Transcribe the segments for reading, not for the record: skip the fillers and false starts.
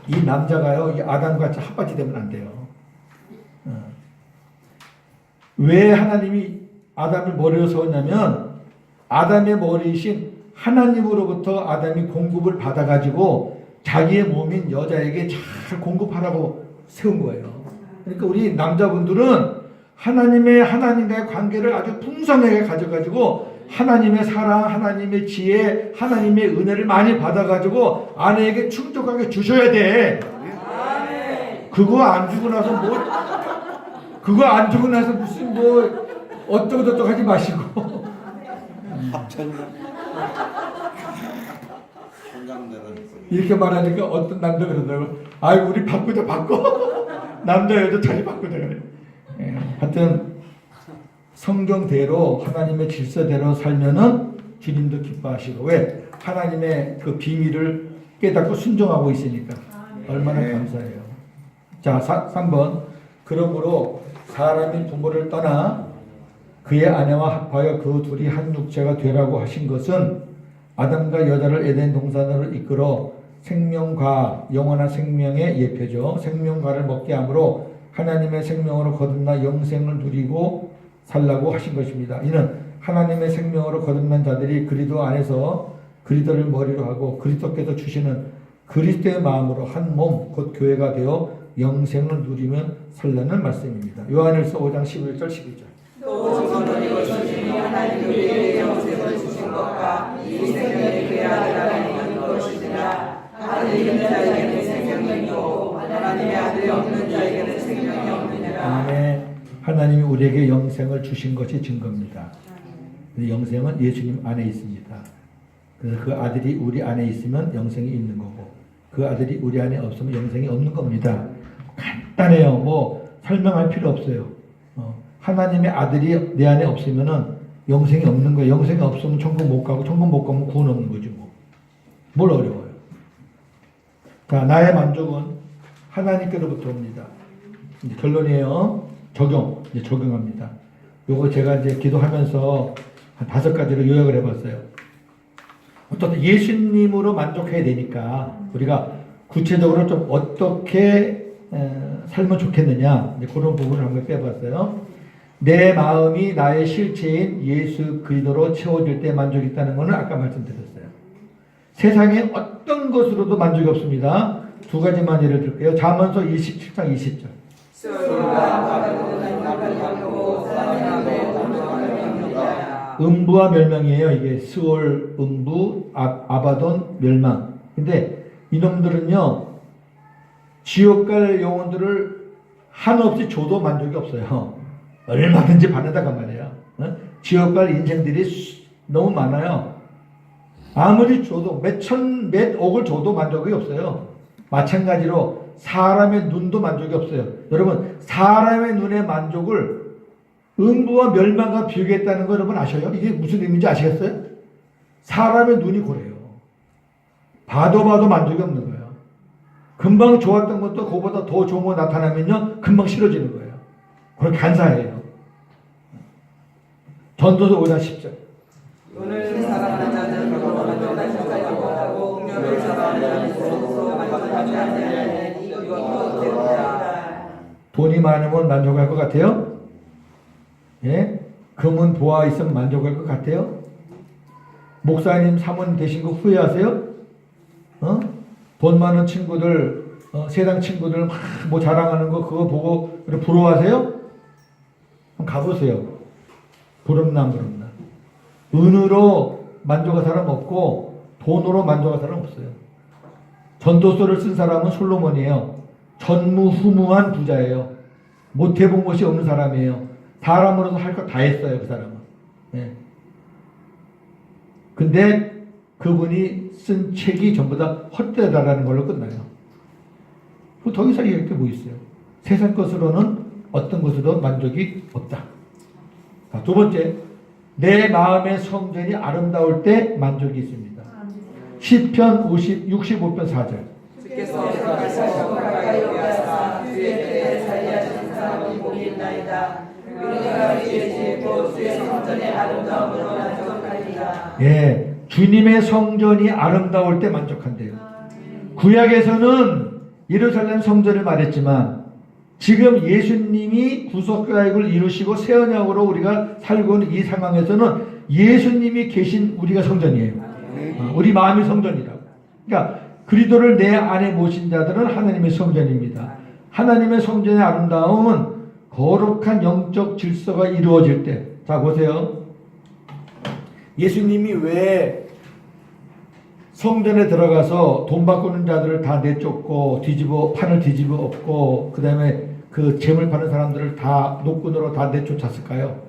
이 남자가요, 이 아담같이 합같이 되면 안 돼요. 왜 하나님이 아담을 머리로 세웠냐면 아담의 머리이신 하나님으로부터 아담이 공급을 받아가지고 자기의 몸인 여자에게 잘 공급하라고 세운 거예요. 그러니까 우리 남자분들은 하나님과의 관계를 아주 풍성하게 가져가지고 하나님의 사랑, 하나님의 지혜, 하나님의 은혜를 많이 받아가지고 아내에게 충족하게 주셔야 돼. 그거 안 주고 나서 무슨 어쩌고저쩌고 하지 마시고. 이렇게 말하니까 어떤 남자가 그러더라고. 아이고, 우리 바꿔. 남자, 여자 자리 바꾸자 그래. 하여튼 성경대로 하나님의 질서대로 살면은 주님도 기뻐하시고, 왜? 하나님의 그 비밀을 깨닫고 순종하고 있으니까 얼마나 감사해요. 자, 3번. 그러므로 사람이 부모를 떠나 그의 아내와 합하여 그 둘이 한 육체가 되라고 하신 것은 아담과 여자를 에덴 동산으로 이끌어 생명과 영원한 생명의 예표죠. 생명과를 먹게 함으로 하나님의 생명으로 거듭나 영생을 누리고 살라고 하신 것입니다. 이는 하나님의 생명으로 거듭난 자들이 그리스도 안에서 그리스도를 머리로 하고 그리스도께서 주시는 그리스도의 마음으로 한 몸 곧 교회가 되어 영생을 누리면 살라는 말씀입니다. 요한일서 5장 11절 12절. 또 성령이 주시니 하나님 우리에게 영생을 주신 것과 이 생명이 그의 아들 안에 있는 것이니라. 아들이 있는 자에게는 생명이 있고 하나님의 아들이 없는 자에게는 생명이 없느니라. 아멘. 하나님이 우리에게 영생을 주신 것이 증거입니다. 영생은 예수님 안에 있습니다. 그래서 그 아들이 우리 안에 있으면 영생이 있는 거고 그 아들이 우리 안에 없으면 영생이 없는 겁니다. 간단해요. 설명할 필요 없어요. 하나님의 아들이 내 안에 없으면은 영생이 없는 거예요. 영생이 없으면 천국 못 가고 천국 못 가면 구원 없는 거지 뭐. 뭘 어려워요. 자, 나의 만족은 하나님께로부터 옵니다. 이제 결론이에요. 이제 적용합니다. 요거 제가 이제 기도하면서 한 5가지로 요약을 해봤어요. 어떻게 예수님으로 만족해야 되니까 우리가 구체적으로 좀 어떻게 살면 좋겠느냐, 이제 그런 부분을 한번 빼봤어요. 내 마음이 나의 실체인 예수 그리스도로 채워질 때 만족이 있다는 것은 아까 말씀드렸어요. 세상에 어떤 것으로도 만족이 없습니다. 2가지만 예를 들게요. 잠언서 27장 20절. 음부와 멸망이에요. 이게 스올, 음부, 아바돈, 멸망. 근데 이놈들은요, 지옥 갈 영혼들을 한없이 줘도 만족이 없어요. 얼마든지 받는다고 말이에요. 지옥 갈 인생들이 너무 많아요. 아무리 줘도 몇 억을 줘도 만족이 없어요. 마찬가지로 사람의 눈도 만족이 없어요. 여러분, 사람의 눈의 만족을 음부와 멸망과 비교했다는 거 여러분 아셔요? 이게 무슨 의미인지 아시겠어요? 사람의 눈이 그래요. 봐도 만족이 없는 거예요. 금방 좋았던 것도 그거보다 더 좋은 거 나타나면요, 금방 싫어지는 거예요. 그렇게 간사해요. 전도서 5장 10절. 오늘 사랑하는 자는 그것보다 못하고 공녀를 사랑하는 자는 그것으로 만족하지 않는 이것도 되리라. 돈이 많으면 만족할 것 같아요? 예? 금은 보아 있으면 만족할 것 같아요? 목사님 사모님 되신 거 후회하세요? 돈 많은 친구들, 세상 친구들 막 뭐 자랑하는 거 그거 보고 부러워하세요? 한번 가보세요. 부럽나. 은으로 만족할 사람 없고 돈으로 만족할 사람 없어요. 전도서를 쓴 사람은 솔로몬이에요. 전무후무한 부자예요. 못 해본 것이 없는 사람이에요. 사람으로서 할 거 다 했어요, 그 사람은. 네. 근데 그분이 쓴 책이 전부 다 헛되다라는 걸로 끝나요. 더 이상 이렇게 뭐 있어요. 세상 것으로는 어떤 것으로 만족이 없다. 자, 2번째, 내 마음의 성전이 아름다울 때 만족이 있습니다. 시편 65편 4절. 주께서 가까이서 가까이 오시사 주의 곁에 살리하시는 사람이 복이 있나이다. 그러니까 주의 지혜고 주의 성전의 아름다움으로 만족하리라. 예, 주님의 성전이 아름다울 때 만족한대요. 구약에서는 예루살렘 성전을 말했지만 지금 예수님이 구속가액을 이루시고 새 언약으로 우리가 살고 있는 이 상황에서는 예수님이 계신 우리가 성전이에요. 우리 마음이 성전이라고. 그러니까 그리스도를 내 안에 모신 자들은 하나님의 성전입니다. 하나님의 성전의 아름다움은 거룩한 영적 질서가 이루어질 때. 자 보세요. 예수님이 왜 성전에 들어가서 돈 바꾸는 자들을 다 내쫓고 판을 뒤집어 엎고 그 다음에 그 재물 파는 사람들을 다 노끈으로 다 내쫓았을까요?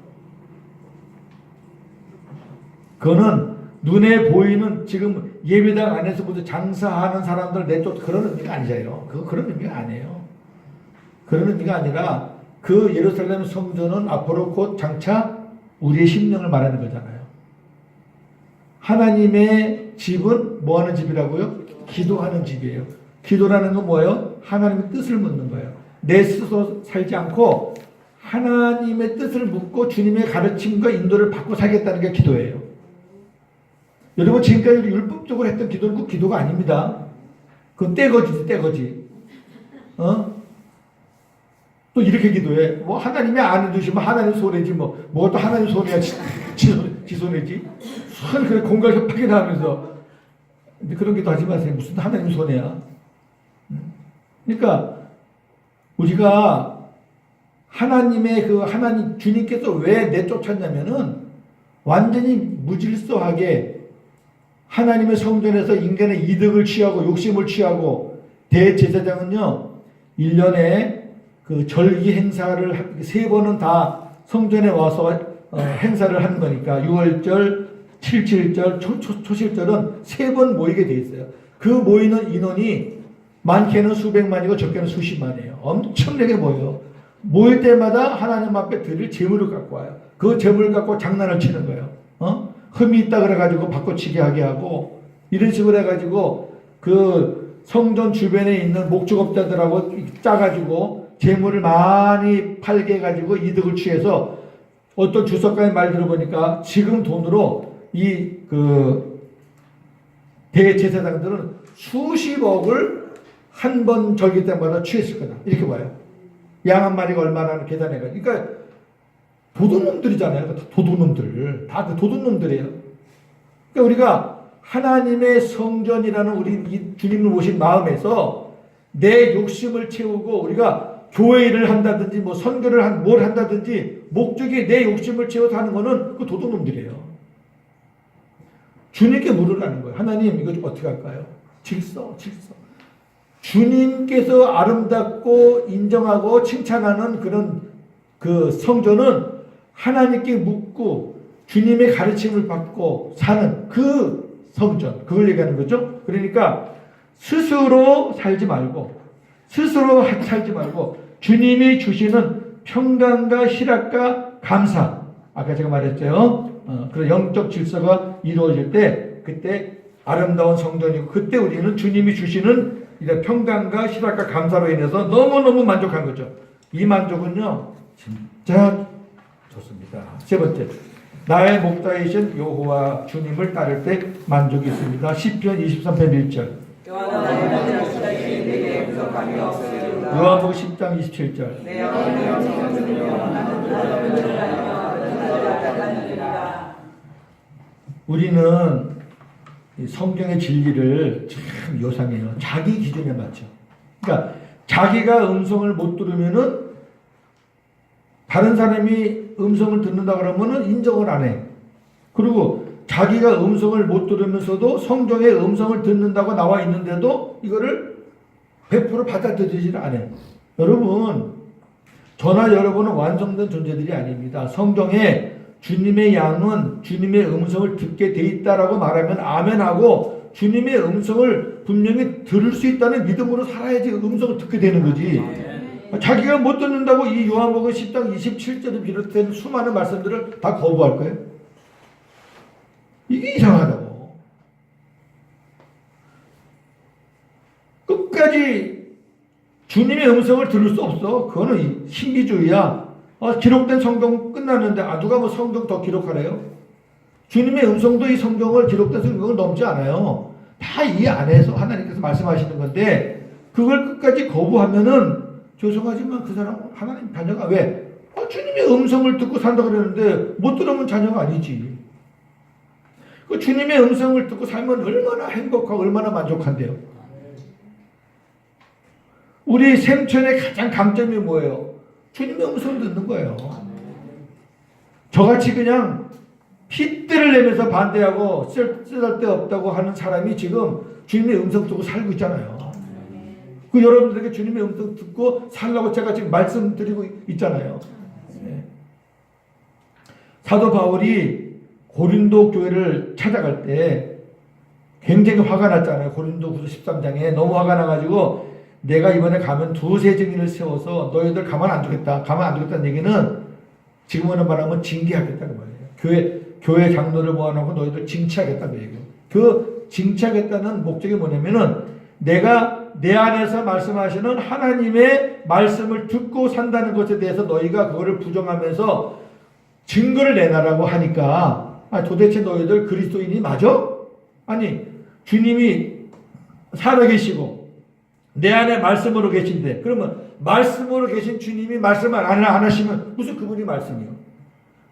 그거는 눈에 보이는 지금 예배당 안에서부터 장사하는 사람들 내쫓 그런 의미가 아니잖아요. 그런 의미가 아니에요. 그런 의미가 아니라 그 예루살렘 성전은 앞으로 곧 장차 우리의 심령을 말하는 거잖아요. 하나님의 집은 뭐 하는 집이라고요? 기도하는 집이에요. 기도라는 건 뭐예요? 하나님의 뜻을 묻는 거예요. 내 스스로 살지 않고 하나님의 뜻을 묻고 주님의 가르침과 인도를 받고 살겠다는 게 기도예요. 여러분 지금까지 우리 율법적으로 했던 기도는 그 기도가 아닙니다. 그건 떼거지. 또 이렇게 기도해. 뭐 하나님이 안 해주시면 하나님 손해지 뭐가 또 하나님 손해야 지 손해지. 그래 공갈 협박이 나면서 근데 그런 기도 하지 마세요. 무슨 하나님 손해야. 그러니까 우리가 하나님의 하나님 주님께서 왜 내쫓았냐면은 완전히 무질서하게 하나님의 성전에서 인간의 이득을 취하고 욕심을 취하고 대제사장은요 1년에 그 절기 행사를 3번은 다 성전에 와서 행사를 하는 거니까 6월절, 7.7절, 초실절은 3번 모이게 돼 있어요. 그 모이는 인원이 많게는 수백만이고 적게는 수십만이에요. 엄청나게 모여요. 모일 때마다 하나님 앞에 드릴 재물을 갖고 와요. 그 재물을 갖고 장난을 치는 거예요. 흠이 있다 그래가지고 바꿔치기 하게 하고 이런 식으로 해가지고 그 성전 주변에 있는 목축업자들하고 짜가지고 재물을 많이 팔게 해가지고 이득을 취해서 어떤 주석가의 말 들어보니까 지금 돈으로 대제사장들은 수십억을 한 번 절기 때마다 취했을 거다. 이렇게 봐요. 양 한 마리가 얼마나 계산해가지고. 그러니까 도둑놈들이잖아요. 도둑놈들. 다 그 도둑놈들이에요. 그러니까 우리가 하나님의 성전이라는 우리 이 주님을 모신 마음에서 내 욕심을 채우고 우리가 교회 일을 한다든지 선교를 뭘 한다든지 목적이 내 욕심을 채워서 하는 거는 그 도둑놈들이에요. 주님께 물으라는 거예요. 하나님 이거 좀 어떻게 할까요? 질서. 주님께서 아름답고 인정하고 칭찬하는 그런 그 성전은 하나님께 묻고 주님의 가르침을 받고 사는 그 성전, 그걸 얘기하는 거죠. 그러니까 스스로 살지 말고 주님이 주시는 평강과 희락과 감사, 아까 제가 말했죠. 그런 영적 질서가 이루어질 때 그때 아름다운 성전이고 그때 우리는 주님이 주시는 평강과 희락과 감사로 인해서 너무너무 만족한 거죠. 이 만족은요 진짜 좋습니다. 세 번째, 나의 목자이신 여호와 주님을 따를 때 만족이 있습니다. 시편 23편 1절. 요한복음 10장 27절. 우리는 성경의 진리를 참 요상해요. 자기 기준에 맞춰. 그러니까 자기가 음성을 못 들으면은 다른 사람이 음성을 듣는다 그러면은 인정을 안 해. 그리고 자기가 음성을 못 들으면서도 성경의 음성을 듣는다고 나와 있는데도 이거를 100% 받아들이지를 않아요. 여러분, 저나 여러분은 완성된 존재들이 아닙니다. 성경에 주님의 양은 주님의 음성을 듣게 돼 있다라고 말하면 아멘하고 주님의 음성을 분명히 들을 수 있다는 믿음으로 살아야지 음성을 듣게 되는 거지. 자기가 못 듣는다고 이 요한복음 10장 27절을 비롯한 수많은 말씀들을 다 거부할 거예요? 이게 이상하다고. 끝까지 주님의 음성을 들을 수 없어. 그거는 신비주의야. 기록된 성경 끝났는데 누가 성경 더 기록하래요? 주님의 음성도 이 성경을 기록된 성경을 넘지 않아요. 다 이 안에서 하나님께서 말씀하시는 건데 그걸 끝까지 거부하면은 죄송하지만 그 사람 하나님 자녀가 왜? 주님의 음성을 듣고 산다 그러는데 못 들으면 자녀가 아니지. 그 주님의 음성을 듣고 살면 얼마나 행복하고 얼마나 만족한데요. 우리 생천의 가장 강점이 뭐예요? 주님의 음성을 듣는 거예요. 저같이 그냥 핏대를 내면서 반대하고 쓸데없다고 하는 사람이 지금 주님의 음성 듣고 살고 있잖아요. 그 여러분들에게 주님의 음성 듣고 살라고 제가 지금 말씀드리고 있잖아요. 네. 사도 바울이 고린도 교회를 찾아갈 때 굉장히 화가 났잖아요. 고린도후서 13장에 너무 화가 나가지고 내가 이번에 가면 두세 증인을 세워서 너희들 가만 안 두겠다. 가만 안 두겠다는 얘기는 지금으로 말하면 징계하겠다는 말이에요. 교회 장로를 모아놓고 너희들 징치하겠다는 얘기예요. 그 징치하겠다는 목적이 뭐냐면은 내가 내 안에서 말씀하시는 하나님의 말씀을 듣고 산다는 것에 대해서 너희가 그거를 부정하면서 증거를 내놔라고 하니까 도대체 너희들 그리스도인이 맞아? 아니 주님이 살아계시고 내 안에 말씀으로 계신데 그러면 말씀으로 계신 주님이 말씀을 안 하시면 무슨 그분이 말씀이요?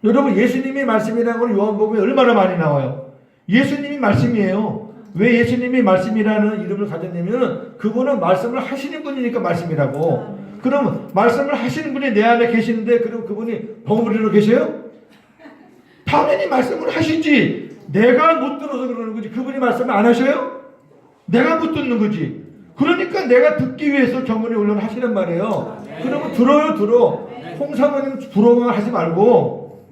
여러분 예수님이 말씀이라는 걸 요한복음에 얼마나 많이 나와요. 예수님이 말씀이에요. 왜 예수님이 말씀이라는 이름을 가졌냐면 그분은 말씀을 하시는 분이니까 말씀이라고. 그러면 말씀을 하시는 분이 내 안에 계시는데 그럼 그분이 벙어리로 계세요? 당연히 말씀을 하시지. 내가 못 들어서 그러는 거지. 그분이 말씀을 안 하셔요? 내가 못 듣는 거지. 그러니까 내가 듣기 위해서 경건에 올려는 하시는 말이에요. 그러면 들어. 홍사모님 부러워만 하지 말고,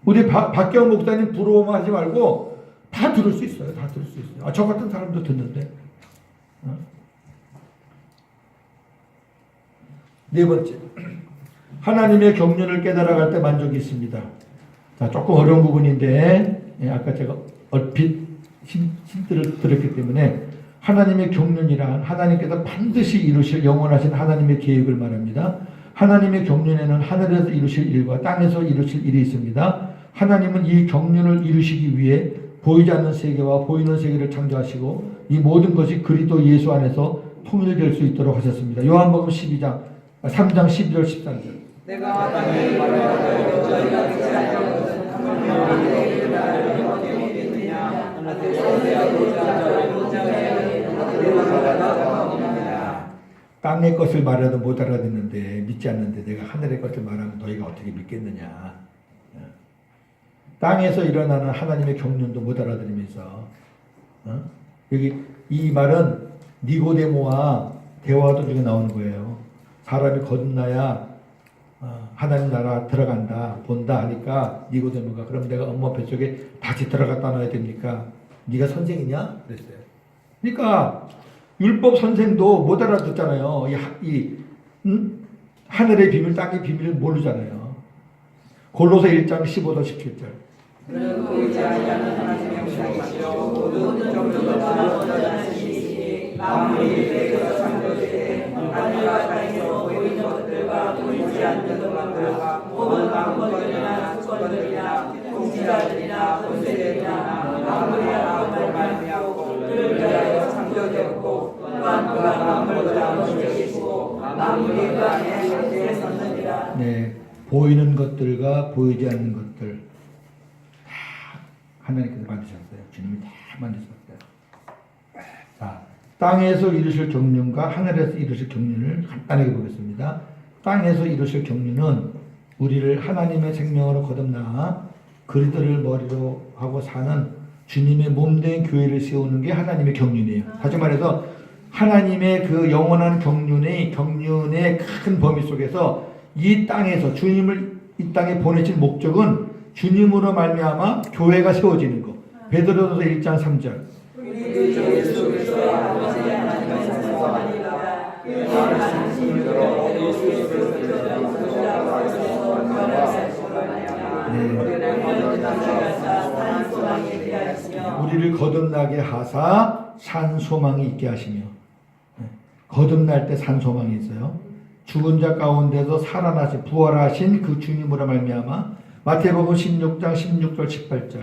우리 박경 목사님 부러워만 하지 말고 다 들을 수 있어요. 다 들을 수 있어요. 저 같은 사람도 듣는데. 네 번째, 하나님의 경륜을 깨달아갈 때 만족이 있습니다. 자, 조금 어려운 부분인데 아까 제가 얼핏 힌트를 드렸기 때문에 하나님의 경륜이란 하나님께서 반드시 이루실 영원하신 하나님의 계획을 말합니다. 하나님의 경륜에는 하늘에서 이루실 일과 땅에서 이루실 일이 있습니다. 하나님은 이 경륜을 이루시기 위해 보이지 않는 세계와 보이는 세계를 창조하시고 이 모든 것이 그리스도 예수 안에서 통일될 수 있도록 하셨습니다. 요한복음 3장 12절 13절. 내가 땅에 말하여 저희가 듣지 않는 것은 하나님의 이름을 못했느냐 땅의 것을 말해도 못 알아듣는데 믿지 않는데 내가 하늘의 것을 말하면 너희가 어떻게 믿겠느냐. 땅에서 일어나는 하나님의 경륜도 못 알아들으면서 여기 이 말은 니고데모와 대화도 중에 나오는 거예요. 사람이 거듭나야 하나님 나라 들어간다 본다 하니까 니고데모가 그럼 내가 엄마 뱃속에 다시 들어갔다 놔야 됩니까? 네가 선생이냐? 그랬어요. 그러니까 율법 선생도 못 알아듣잖아요. 하늘의 비밀 땅의 비밀을 모르잖아요. 골로새 1장 15절 17절. 그는 보이지 아니하는 하나님의 형상이시요 모든 정도가 얻어나시니 만물이 백에서 창조되되 하늘과 땅에서 보이는 것들과 보이지 않는 것들과 모든 왕권이나 수권들이나 통치자들이나 권세들이나 만물이 하나님을 말미암고 그를 위하여 창조되었고 또한 그가 만물보다 먼저 계시고 만물이 그 안에 함께 섰느니라. 네, 보이는 것들과 보이지 않는 것들 하나님께서 만드셨어요. 주님이 다 만드셨어요. 자, 땅에서 이루실 경륜과 하늘에서 이루실 경륜을 간단하게 보겠습니다. 땅에서 이루실 경륜은 우리를 하나님의 생명으로 거듭나 그리스도를 머리로 하고 사는 주님의 몸된 교회를 세우는 게 하나님의 경륜이에요. 다시 말해서 하나님의 그 영원한 경륜의 큰 범위 속에서 이 땅에서 주님을 이 땅에 보내신 목적은 주님으로 말미암아 교회가 세워지는 것. 베드로전서 1장 3절. 우리 주 예수 그리스도의 아버지 하나님의 성삼하니라. 그 말씀으로 예수 그리스도를 우리를 거듭나게 하사 산 소망이 있게 하시며. 거듭날 때 산 소망이 있어요. 죽은 자 가운데서 살아나신 부활하신 그 주님으로 말미암아 마태복음 16장 16절 18절.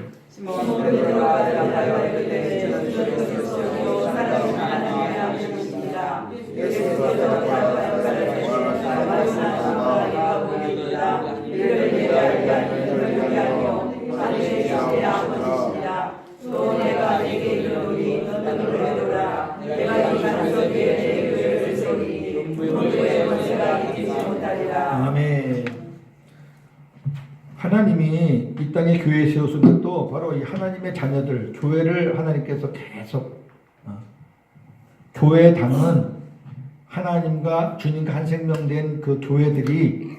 아멘. 하나님이 이 땅에 교회 세우신 것도 바로 이 하나님의 자녀들, 교회를 하나님께서 계속 교회 당은 하나님과 주님과 한 생명된 그 교회들이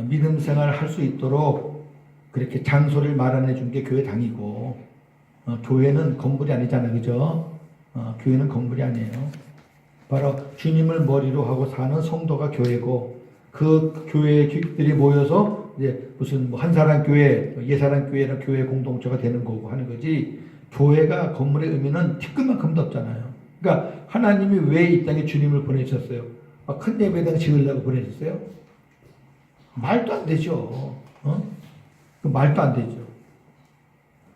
믿음 생활을 할 수 있도록 그렇게 장소를 마련해 준 게 교회 당이고, 교회는 건물이 아니잖아요. 그죠? 교회는 건물이 아니에요. 바로 주님을 머리로 하고 사는 성도가 교회고, 그 교회들이 모여서 이제 무슨 뭐 한 사람 교회, 예사람 교회는 교회 공동체가 되는 거고 하는 거지, 교회가 건물의 의미는 티끌만큼도 없잖아요. 그러니까 하나님이 왜 이 땅에 주님을 보내셨어요? 큰 예배당 지으려고 보내셨어요? 말도 안 되죠. 말도 안 되죠.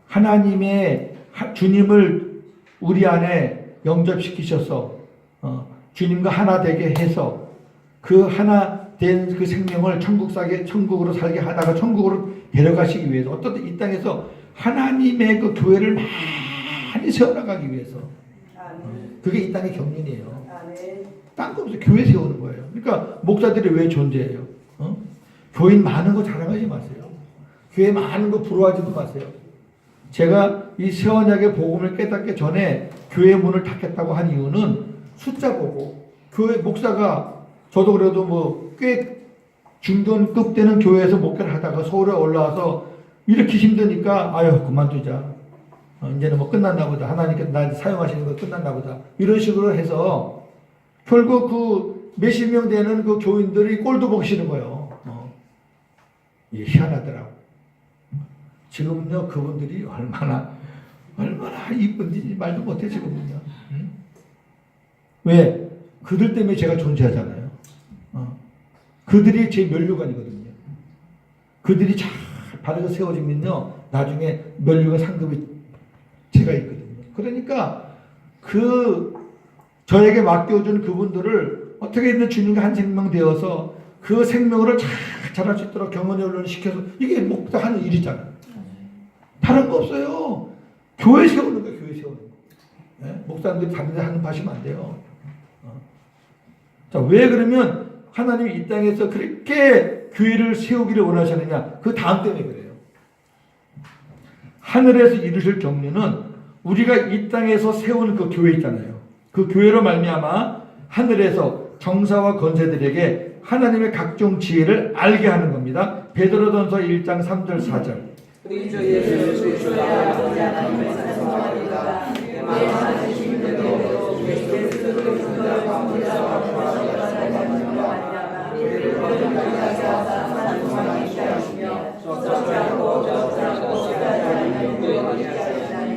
하나님의 주님을 우리 안에 영접시키셔서 주님과 하나 되게 해서 그 하나 된 그 생명을 천국으로 살게 하다가 천국으로 데려가시기 위해서, 어떻든 이 땅에서 하나님의 그 교회를 많이 세워나가기 위해서. 그게 이 땅의 경륜이에요. 딴 거 없어요. 교회 세우는 거예요. 그러니까 목사들이 왜 존재해요? 교인 많은 거 자랑하지 마세요. 교회 많은 거 부러워하지도 마세요. 제가 이 세원약의 복음을 깨닫기 전에 교회 문을 닫겠다고 한 이유는 숫자 보고, 교회 목사가, 저도 그래도 뭐 꽤 중견급 되는 교회에서 목회를 하다가 서울에 올라와서 이렇게 힘드니까 아유 그만두자. 이제는 뭐 끝났나 보다. 하나님께서 날 사용하시는 거 끝났나 보다. 이런 식으로 해서 결국 그 몇십 명 되는 그 교인들이 꼴도 보기 싫은 거예요. 예, 희한하더라고. 지금은요, 그분들이 얼마나 이쁜지 말도 못해, 지금은요. 응? 왜? 그들 때문에 제가 존재하잖아요. 그들이 제 면류관이거든요. 그들이 잘 바르게 세워지면요, 나중에 면류관 상급이 제가 있거든요. 그러니까 저에게 맡겨준 그분들을 어떻게든 주님과 한 생명 되어서 그 생명으로 잘 자랄 수 있도록 경건의 훈련을 시켜서, 이게 목사 하는 일이잖아요. 다른 거 없어요. 교회 세우는 거예요. 교회 세우는 거. 네? 목사님들이 다른 데 하시면 안 돼요. 자, 왜 그러면 하나님이 이 땅에서 그렇게 교회를 세우기를 원하셨느냐? 그 다음 때문에 그래요. 하늘에서 이루실 경륜은 우리가 이 땅에서 세운 그 교회 있잖아요. 그 교회로 말미암아 하늘에서 정사와 권세들에게 하나님의 각종 지혜를 알게 하는 겁니다. 베드로전서 1장 3절 4절. 우리 주 예수 그리스도의 아버지 하나님의 선하리라. 내 마음 안에 힘들고 예수 그리스도의 광대와 우리를 거듭나게 하사 하나님과 있게 하시며 썩지 않고 썩지 않고 하나님의 구원하게 하시나니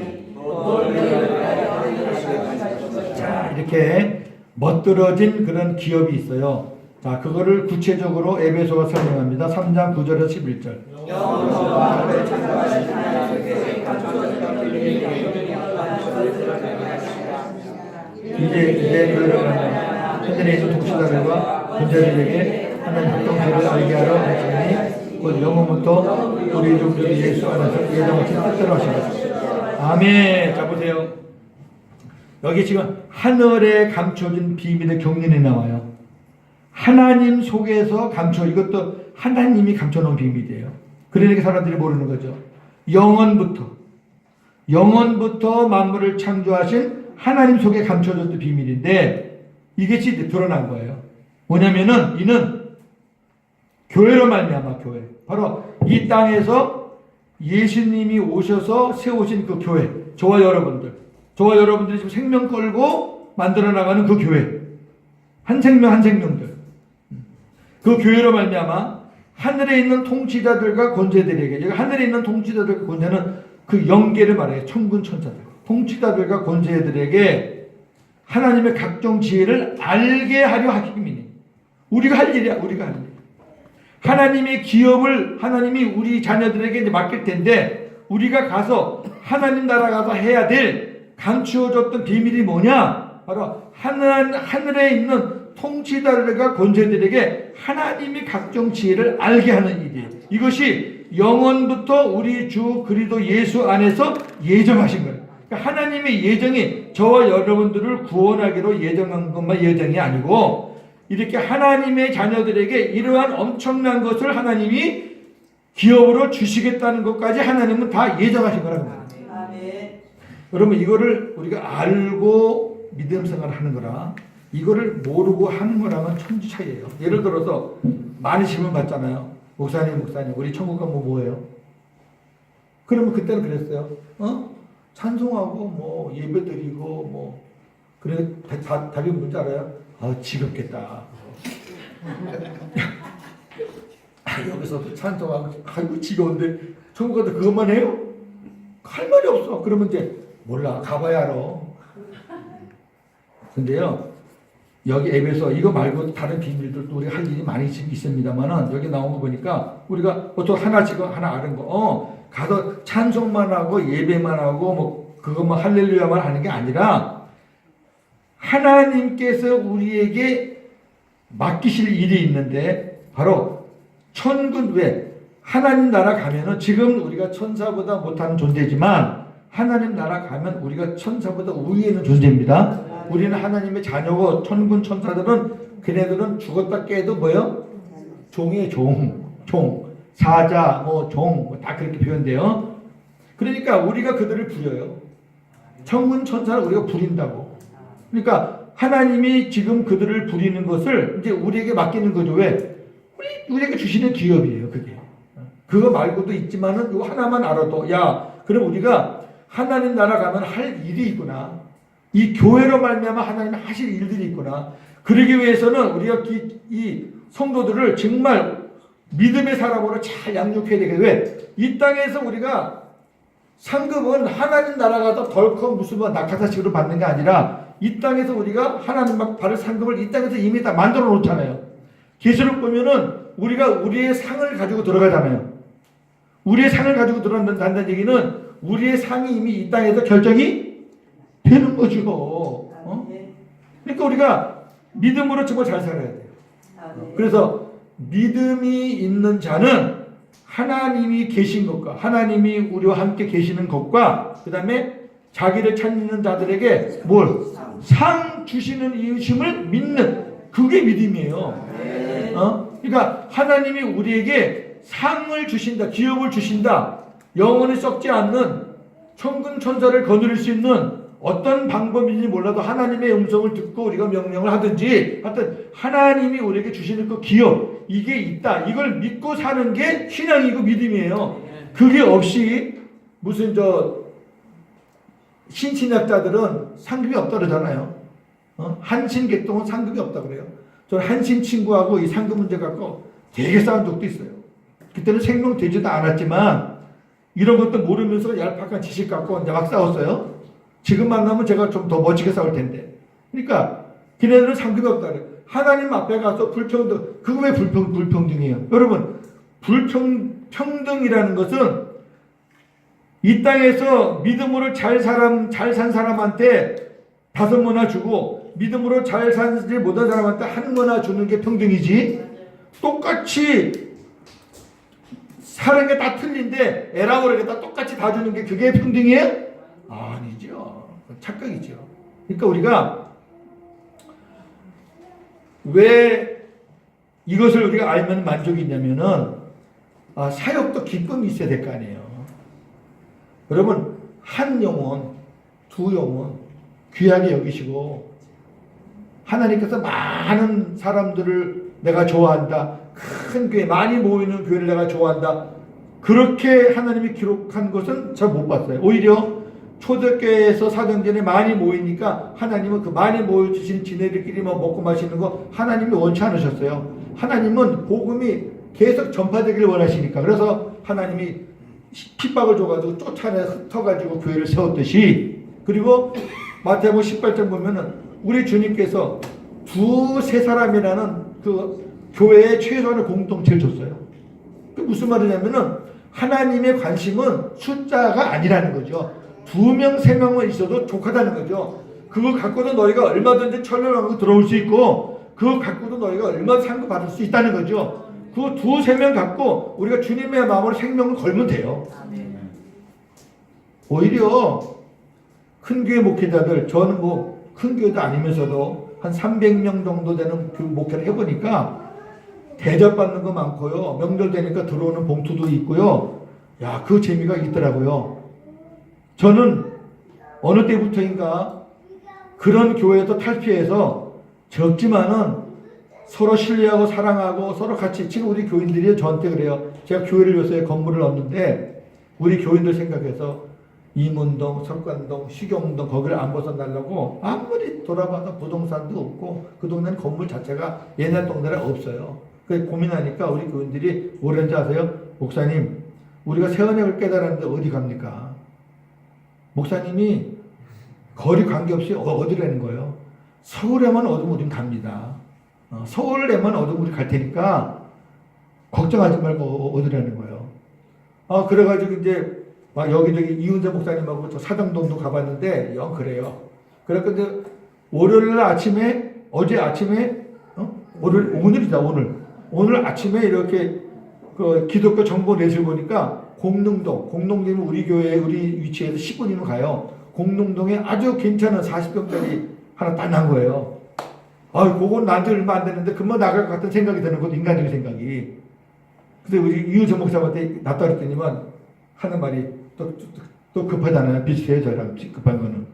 자, 이렇게 멋들어진 그런 기업이 있어요. 자, 그거를 구체적으로 에베소가 설명합니다. 3장 9절에서 11절. 이제 하늘에 있는 독시자들과 군자들에게 하나님 합동체를 알게 하러 하시니 곧 영원부터 우리 종족 예수 안에서 예정하신 뜻대로 하시겠습니다. 아멘. 자, 보세요. 여기 지금 하늘에 감춰진 비밀의 경륜이 나와요. 하나님 속에서 이것도 하나님이 감춰놓은 비밀이에요. 그러니까 사람들이 모르는 거죠. 영원부터 만물을 창조하신 하나님 속에 감춰졌던 비밀인데, 이것이 드러난 거예요. 뭐냐면은 이는 교회로 말미암아, 교회. 바로 이 땅에서 예수님이 오셔서 세우신 그 교회. 저와 여러분들이 지금 생명 걸고 만들어 나가는 그 교회. 한 생명들. 그 교회로 말미암아 하늘에 있는 통치자들과 권세들에게, 여기 하늘에 있는 통치자들과 권세는 그 영계를 말해요. 천군 천사들, 통치자들과 권세들에게 하나님의 각종 지혜를 알게 하려 하심이니, 우리가 할 일이야. 하나님의 기업을 하나님이 우리 자녀들에게 이제 맡길 텐데, 우리가 가서 하나님 나라 가서 해야 될 감추어졌던 비밀이 뭐냐? 바로 하늘에 있는 통치자들과 권세들에게 하나님이 각종 지혜를 알게 하는 일이에요. 이것이 영원부터 우리 주 그리스도 예수 안에서 예정하신 거예요. 그러니까 하나님의 예정이 저와 여러분들을 구원하기로 예정한 것만 예정이 아니고, 이렇게 하나님의 자녀들에게 이러한 엄청난 것을 하나님이 기업으로 주시겠다는 것까지 하나님은 다 예정하신 거라는 거예요. 아멘. 여러분 이거를 우리가 알고 믿음 생활을 하는 거라 이거를 모르고 하는 거랑은 천지 차이예요. 예를 들어서 많이 질문 받잖아요. 목사님 우리 천국 가면 뭐예요? 그러면 그때는 그랬어요. 찬송하고 뭐 예배드리고 뭐 그래 답이 뭔지 알아요? 지겹겠다. 여기서도 찬송하고 아이고 지겨운데 천국 가도 그것만 해요? 할 말이 없어. 그러면 이제 몰라 가봐야 알아. 근데요 여기 앱에서 이거 말고 다른 비밀들도 우리가 할 일이 많이 있습니다만은 여기 나온 거 보니까 우리가 보통 하나 지금 하나 아는 거 가서 찬송만 하고 예배만 하고 뭐 그것만 할렐루야만 하는 게 아니라 하나님께서 우리에게 맡기실 일이 있는데 바로 천군 왜 하나님 나라 가면은 지금 우리가 천사보다 못하는 존재지만 하나님 나라 가면 우리가 천사보다 우위에 있는 존재입니다. 우리는 하나님의 자녀고 천군 천사들은 걔네들은 죽었다 깨도 뭐요? 종이에요. 종 사자 종 다 그렇게 표현돼요. 그러니까 우리가 그들을 부려요. 천군 천사를 우리가 부린다고. 그러니까 하나님이 지금 그들을 부리는 것을 이제 우리에게 맡기는 거죠. 왜? 우리에게 주시는 기업이에요. 그게. 그거 말고도 있지만은 이거 하나만 알아도 그럼 우리가 하나님 나라 가면 할 일이 있구나. 이 교회로 말미암아 하나님 하실 일들이 있구나. 그러기 위해서는 우리가 이 성도들을 정말 믿음의 사람으로 잘 양육해야 되겠어요. 왜? 이 땅에서 우리가 상급은 하나님 나라 가서 덜컥 무슨 낙하사식으로 받는 게 아니라 이 땅에서 우리가 하나님 받을 상급을 이 땅에서 이미 다 만들어 놓잖아요. 계시록 보면은 우리가 우리의 상을 가지고 들어가잖아요. 우리의 상을 가지고 들어간다는 얘기는 우리의 상이 이미 이 땅에서 결정이 되는 거죠. 그러니까 우리가 믿음으로 정말 잘 살아야 돼요. 그래서 믿음이 있는 자는 하나님이 계신 것과 하나님이 우리와 함께 계시는 것과 그 다음에 자기를 찾는 자들에게 상 주시는 이유심을 믿는 그게 믿음이에요. 그러니까 하나님이 우리에게 상을 주신다, 기업을 주신다, 영원히 썩지 않는 천군 천사를 거느릴 수 있는 어떤 방법인지 몰라도 하나님의 음성을 듣고 우리가 명령을 하든지 하여튼 하나님이 우리에게 주시는 그 기업 이게 있다. 이걸 믿고 사는 게 신앙이고 믿음이에요. 그게 없이 무슨 신신약자들은 상급이 없다 그러잖아요. 한신계통은 상급이 없다 그래요. 저는 한신 친구하고 이 상급 문제 갖고 되게 싸운 적도 있어요. 그때는 생명되지도 않았지만 이런 것도 모르면서 얄팍한 지식 갖고 이제 막 싸웠어요. 지금 만나면 제가 좀 더 멋지게 싸울 텐데. 그러니까 걔네들은 상급이 없다 그래요. 하나님 앞에 가서 불평등. 그거 왜 불평등이에요? 여러분 불평등이라는 것은 이 땅에서 믿음으로 잘 산 사람한테 5모나 주고 믿음으로 잘 살지 못한 사람한테 1모나 주는 게 평등이지. 똑같이 사는 게 다 틀린데 에라고에다 똑같이 다 주는 게 그게 평등이에요? 아니죠. 착각이죠. 그러니까 우리가 왜 이것을 우리가 알면 만족이 있냐면은 사역도 기쁨이 있어야 될 거 아니에요. 여러분 한 영혼, 두 영혼 귀하게 여기시고 하나님께서 많은 사람들을 내가 좋아한다. 큰 교회, 많이 모이는 교회를 내가 좋아한다. 그렇게 하나님이 기록한 것은 잘 못 봤어요. 오히려 초대교회에서 사정전에 많이 모이니까 하나님은 그 많이 모여주신 지네들끼리만 먹고 마시는 거 하나님이 원치 않으셨어요. 하나님은 복음이 계속 전파되기를 원하시니까. 그래서 하나님이 핍박을 줘가지고 쫓아내 흩어가지고 교회를 세웠듯이. 그리고 마태복음 18장 보면은 우리 주님께서 2-3사람이라는 그 교회에 최소한의 공동체를 줬어요. 그 무슨 말이냐면은 하나님의 관심은 숫자가 아니라는 거죠. 2명, 3명만 있어도 족하다는 거죠. 그거 갖고도 너희가 얼마든지 천년왕국 들어올 수 있고 그거 갖고도 너희가 얼마든지 상급 받을 수 있다는 거죠. 그 2-3명 갖고 우리가 주님의 마음으로 생명을 걸면 돼요. 오히려 큰 교회 목회자들, 저는 뭐 큰 교회도 아니면서도 한 300명 정도 되는 그 목회를 해보니까 대접받는 거 많고요. 명절 되니까 들어오는 봉투도 있고요. 야, 그 재미가 있더라고요. 저는 어느 때부터인가 그런 교회에서 탈피해서 적지만은 서로 신뢰하고 사랑하고 서로 같이, 지금 우리 교인들이 저한테 그래요. 제가 교회를 요새 건물을 얻는데 우리 교인들 생각해서 이문동, 석관동, 식용동 거기를 안 벗어나려고 아무리 돌아봐도 부동산도 없고 그 동네는 건물 자체가 옛날 동네라 없어요. 그래서 고민하니까 우리 교인들이 뭐랬는지 아세요? 목사님, 우리가 새 언약을 깨달았는데 어디 갑니까? 목사님이 거리 관계없이 어디라는 거예요? 서울에만 얻으면 우린 갑니다. 서울에만 얻으면 우리 갈 테니까 걱정하지 말고 얻으라는 거예요. 그래가지고 이제 막 여기저기 이은재 목사님하고 저 사당동도 가봤는데 영 그래요. 그래서 근데 월요일 아침에, 어제 아침에, 오늘이다, 오늘 아침에 이렇게 그 기독교 정보 넷을 보니까 공릉동이면 우리 교회 우리 위치에서 10분이면 가요. 공릉동에 아주 괜찮은 40평짜리 하나 딱 난 거예요. 그건 난지 얼마 안 됐는데 금방 나갈 것 같은 생각이 드는 것도 인간적인 생각이. 근데 우리 이은재 목사님한테 놨다 그랬더니만 하는 말이 또 급하잖아요. 비슷해요, 저랑 급한 거는.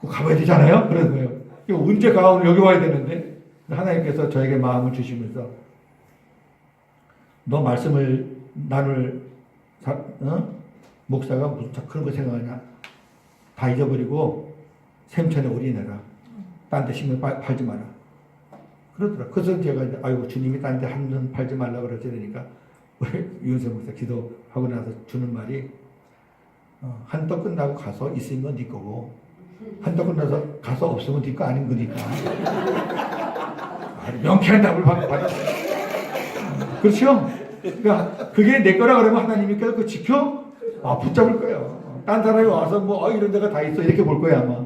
가봐야 되잖아요. 그런 거예요. 이거 언제 가? 오늘 여기 와야 되는데. 하나님께서 저에게 마음을 주시면서 너 말씀을 나눌 목사가 무슨 그런 거 생각하냐? 다 잊어버리고 샘천에 올인해라. 딴 데 신경 팔지 마라. 그러더라. 그래서 제가 이제 아이고 주님이 딴 데 한눈 팔지 말라 그러시니까 이은세 목사 기도하고 나서 주는 말이 한떡 끝나고 가서 있으면 네 거고 한떡 끝나서 가서 없으면 네 거 아닌 거니까. 명쾌한 답을 받았어요. 그렇죠? 그러니까 그게 내 거라 그러면 하나님께서 그거 지켜 붙잡을 거예요. 딴 사람이 와서 뭐 이런 데가 다 있어 이렇게 볼 거야 아마.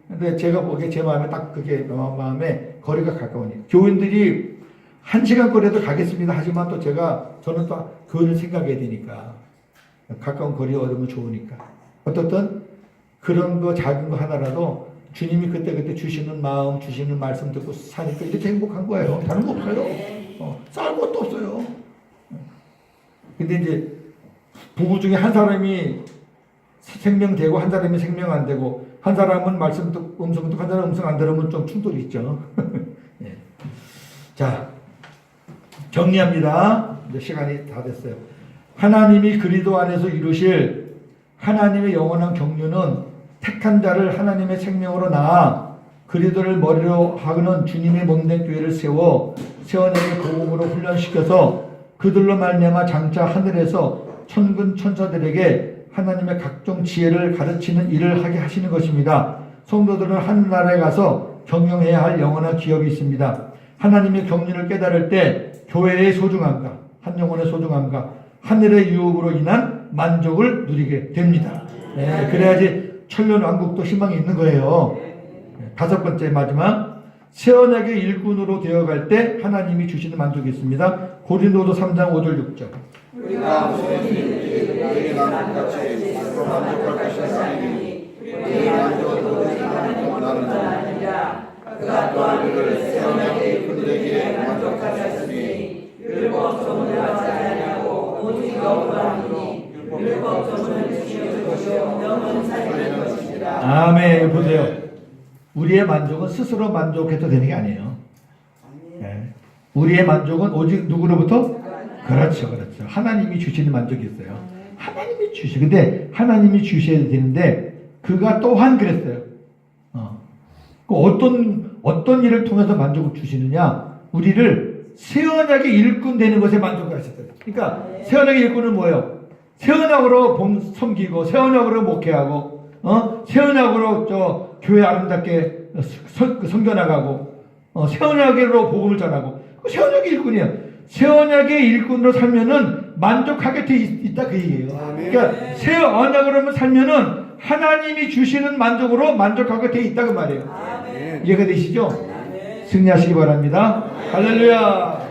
근데 제가 보기에 제 마음에 딱 그게 마음에 거리가 가까우니 교인들이 1시간 거리에도 가겠습니다. 하지만 또 저는 또 교인을 생각해야 되니까 가까운 거리에 얻으면 좋으니까 어떻든 그런 거 작은 거 하나라도 주님이 그때 주시는 마음 주시는 말씀 듣고 사니까 이렇게 행복한 거예요. 다른 거 없어요. 싸울 것도 없어요. 근데 이제 부부 중에 한 사람이 생명되고 한 사람이 생명 안 되고 한 사람은 말씀 듣고 음성 듣고 한 사람은 음성 안 들으면 좀 충돌이 있죠. 네. 자, 정리합니다. 이제 시간이 다 됐어요. 하나님이 그리스도 안에서 이루실 하나님의 영원한 경륜은 택한 자를 하나님의 생명으로 낳아 그리스도를 머리로 하는 주님의 몸된 교회를 세워 세원에게 복음으로 훈련시켜서 그들로 말미암아 장차 하늘에서 천군 천사들에게 하나님의 각종 지혜를 가르치는 일을 하게 하시는 것입니다. 성도들은 하늘나라에 가서 경영해야 할 영원한 기업이 있습니다. 하나님의 경륜을 깨달을 때 교회의 소중함과 한 영혼의 소중함과 하늘의 유업으로 인한 만족을 누리게 됩니다. 네, 그래야지 천년왕국도 희망이 있는 거예요. 네, 5번째 마지막 새언약의 일꾼으로 되어갈 때 하나님이 주시는 만족이 있습니다. 고린도서 3장 5절 6절 우리가 모든 일들이 같이 서로 만족할 것이 아니니 우리의 만족은 오직 하나님으로 아니라 그가 또한 우리를 새 언약의 일꾼들에게 만족하셨으니 율법 소문을 하지 아니하고 오직 영으로 하니 율법 소문을 지키는 것이요 영은 살리는 것이니라. 아멘. 보세요. 우리의 만족은 스스로 만족해도 되는 게 아니에요. 네. 우리의 만족은 오직 누구로부터? 그렇죠. 하나님이 주시는 만족이 있어요. 하나님이 근데 하나님이 주셔야 되는데 그가 또한 그랬어요. 어떤 일을 통해서 만족을 주시느냐? 우리를 새 언약의 일꾼 되는 것에 만족을 하셨어요. 그러니까 새 언약의 일꾼은 뭐예요? 새 언약으로 섬기고 새 언약으로 목회하고 새 언약으로 교회 아름답게 섬겨나가고 새 언약으로 복음을 전하고 새 언약의 일꾼이에요. 새 언약의 일꾼으로 살면은 만족하게 돼 있다 그 얘기예요. 그러니까 새 언약으로 살면은 하나님이 주시는 만족으로 만족하게 돼 있다 그 말이에요. 이해가 되시죠? 승리하시기 바랍니다. 할렐루야.